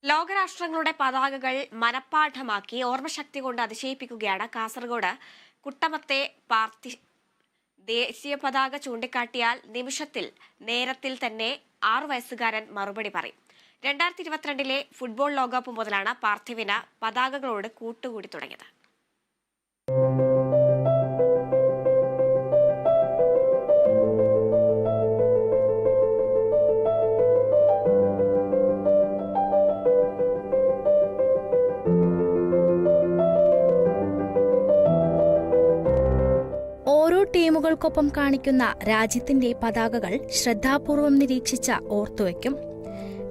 ലോകരാഷ്ട്രങ്ങളുടെ പതാകകൾ മനഃപ്പാഠമാക്കി ഓർമ്മശക്തി കൊണ്ട് അതിശയിപ്പിക്കുകയാണ് കാസർഗോഡ് കുട്ടമത്തെ പാർട്ടി. ദേശീയ പതാക ചൂണ്ടിക്കാട്ടിയാൽ നിമിഷത്തിൽ നേരത്തിൽ തന്നെ 6 വയസ്സുകാരൻ മറുപടി പറയും. 2022 ഫുട്ബോൾ ലോകകപ്പ് മുതലാണ് പാർത്ഥിവിന് പതാകകളോട് കൂട്ടുകൂടി തുടങ്ങിയത്. ഓരോ ടീമുകൾക്കൊപ്പം കാണിക്കുന്ന രാജ്യത്തിന്റെ പതാകകൾ ശ്രദ്ധാപൂർവം നിരീക്ഷിച്ച ഓർത്തുവയ്ക്കും.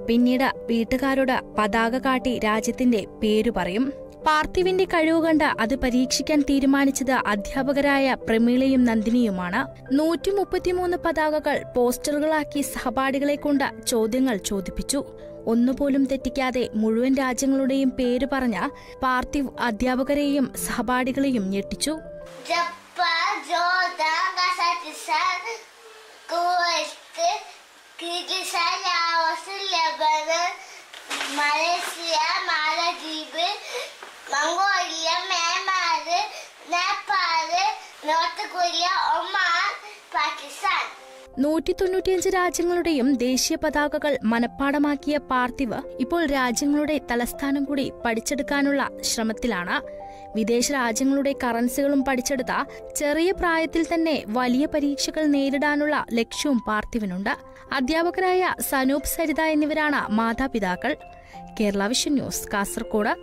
പിന്നീട് വീട്ടുകാരോട് പതാക കാട്ടി രാജ്യത്തിന്റെ പേരു പറയും. പാർത്ഥിവിന്റെ കഴിവ് കണ്ട് അത് പരീക്ഷിക്കാൻ തീരുമാനിച്ചത് അധ്യാപകരായ പ്രമീളയും നന്ദിനിയുമാണ്. 133 പതാകകൾ പോസ്റ്ററുകളാക്കി സഹപാഠികളെ കൊണ്ട് ചോദ്യങ്ങൾ ചോദിപ്പിച്ചു. ഒന്നുപോലും തെറ്റിക്കാതെ മുഴുവൻ രാജ്യങ്ങളുടെയും പേര് പറഞ്ഞ പാർത്ഥിവ് അധ്യാപകരെയും സഹപാഠികളെയും ഞെട്ടിച്ചു. Jordan, Kazakhstan, Kuwait, Kyrgyzstan, Laos, Lebanon, Malaysia, Maldives, Mongolia, Myanmar, Nepal, North Korea, Oman, Pakistan. 195 രാജ്യങ്ങളുടെയും ദേശീയ പതാകകൾ മനഃപ്പാഠമാക്കിയ പാർത്ഥിവ് ഇപ്പോൾ രാജ്യങ്ങളുടെ തലസ്ഥാനം കൂടി പഠിച്ചെടുക്കാനുള്ള ശ്രമത്തിലാണ്. വിദേശ രാജ്യങ്ങളുടെ കറൻസികളും പഠിച്ചെടുത്ത ചെറിയ പ്രായത്തിൽ തന്നെ വലിയ പരീക്ഷകൾ നേരിടാനുള്ള ലക്ഷ്യവും പാർത്ഥിവിനുണ്ട്. അധ്യാപകരായ സനൂപ്, സരിത എന്നിവരാണ് മാതാപിതാക്കൾ. Kerala vision news, Kasaragod.